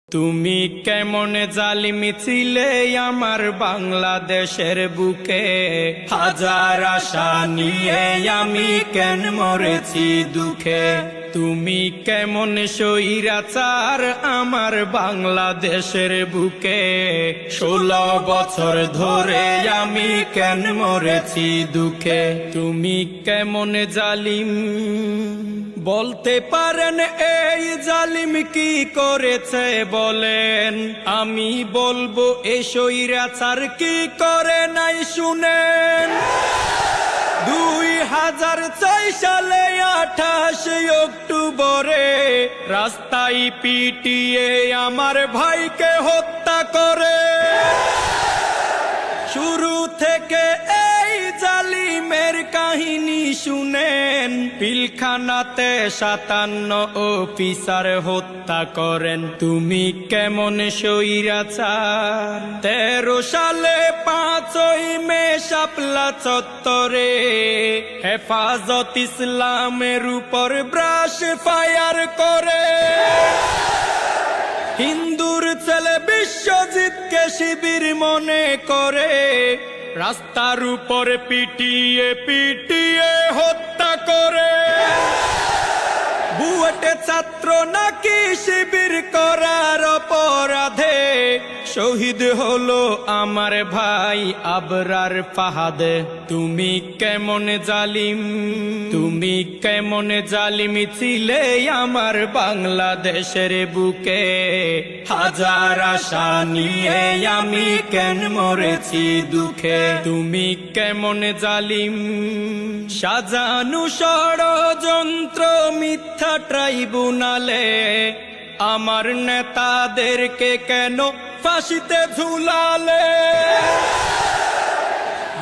তুমি কেমন জালিমি ছিলে আমার বাংলাদেশের বুকে, হাজার আশা নিয়ে আমি কেন মরেছি দুঃখে। তুমি কেমন স্বৈরাচার আমার বাংলাদেশের বুকে, 16 বছর ধরে আমি কেন মরেছি দুঃখে। তুমি কেমন জালিম বলতে পারেন এই জালিম কি করেছে বলেন, আমি বলবো এই স্বৈরাচার কি করে নাই শুনেন। 2006 সালে 28 অক্টোবরে রাস্তায় পিটিয়ে আমার ভাইকে হত্যা করে। শুরু থেকে এই জালিমের কাহিনী শুনেন, পিলখানাতে 57 অফিসার হত্যা করেন। তুমি কেমন স্বৈরাচার 13 সালে 5ই মে শাপলা চত্বরে হেফাজত ইসলামের উপর ব্রাশ ফায়ার করে। হিন্দুর ছেলে বিশ্বজিৎকে শিবির মনে করে রাস্তার উপর পিটিয়ে পিটিয়ে হত্যা করে। বুয়েটে ছাত্র নাকি শিবির করার অপরাধে শহীদ হলো আমার ভাই আবরার ফাহাদে। তুমি কেমন জালিম, তুমি কেমন জালিমি ছিলে আমার বাংলাদেশের বুকে, হাজার আশা নিয়ে আমি কেন মরেছি দুঃখে। তুমি কেমন জালিম সাজানো ষড়যন্ত্র মিথ্যা ট্রাইব্যুনালে আমার নেতাদেরকে কেন ফাঁসিতে ঝুলালে।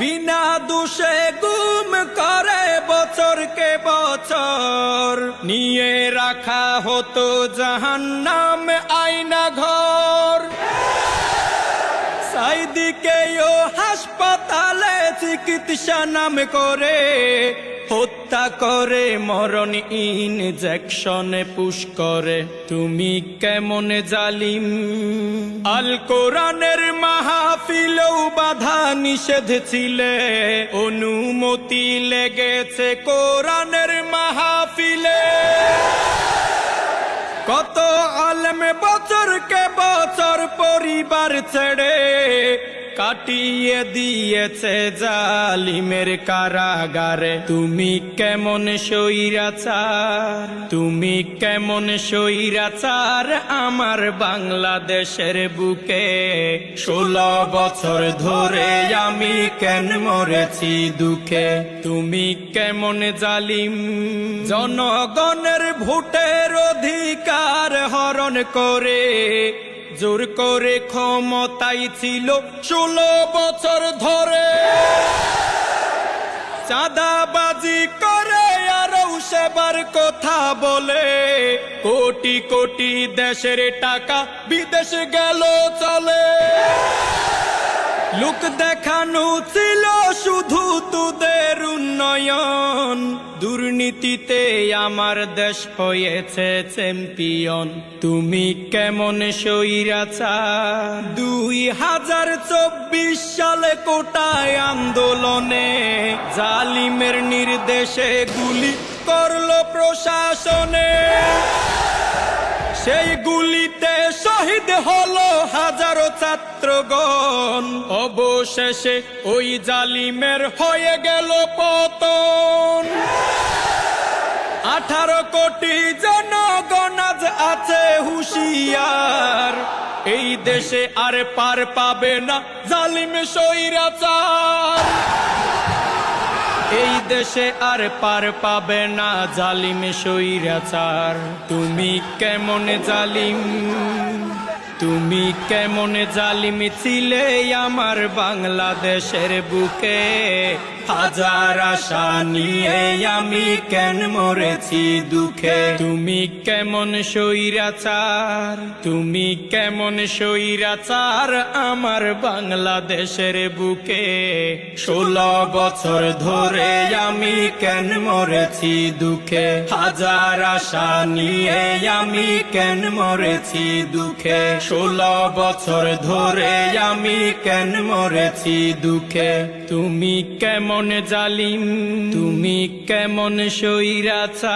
বিনা দোষে গুম করে বছরকে বছর নিয়ে রাখা হতো জাহান্নাম আয়না ঘর। সাইদিকেও হাসপাতালে চিকিৎসা নাম করে হত্যা করে, মরণ ইনজেকশনে পুশ করে। তুমি কেমন জালিম আল কোরআনের মাহফিলেও বাধা নিষেধ ছিলে, অনুমতি লেগেছে কোরআনের মাহফিলে। কত আলেম বছরকে বছর পরিবার ছেড়ে কাটিয়ে দিয়েছে জালিমের কারাগারে। তুমি কেমন স্বৈরাচার, তুমি কেমন স্বৈরাচার আমার বাংলাদেশের বুকে, 16 বছর ধরে আমি কেন মরেছি দুঃখে। তুমি কেমন জালিম জনগণের ভোটের অধিকার হরণ করে জোর করে ক্ষমতায় ছিল 16 বছর ধরে। চাঁদাবাজি করে আরো সেবার কথা বলে কোটি কোটি দেশের টাকা বিদেশ গেল চলে। লোক দেখানো ছিল শুধু তোদের উন্নয়ন, দুর্নীতিতে আমার দেশ হয়েছে চ্যাম্পিয়ন। তুমি কেমন স্বৈরাচার 2024 সালে কোটায় আন্দোলনে জালিমের নির্দেশে গুলি করলো প্রশাসনে। সেই গুলিতে শহীদ হলো হাজারো ছাত্রগণ, অবশেষে ওই জালিমের হয়ে গেল পতন। 18 কোটি জনগণ আজ আছে হুঁশিয়ার, এই দেশে আর পার পাবে না জালিম স্বৈরাচার। এই দেশে আর পার পাবে না জালিম স্বৈরাচার। তুমি কেমন জালিম, তুমি কেমন জালিম ছিলে আমার বাংলাদেশের বুকে, হাজার আশা নিয়ে আমি কেন মরেছি দুঃখে। তুমি কেমন স্বৈরাচার, তুমি কেমন স্বৈরাচার আমার বাংলাদেশের বুকে। 16 বছর ধরে আমি কেন মরেছি দুঃখে, হাজার আশা নিয়ে আমি কেন মরেছি দুঃখে। 16 বছর ধরে আমি কেন মরেছি দুঃখে। তুমি কেমন জালিম, তুমি কেমন স্বৈরাচার।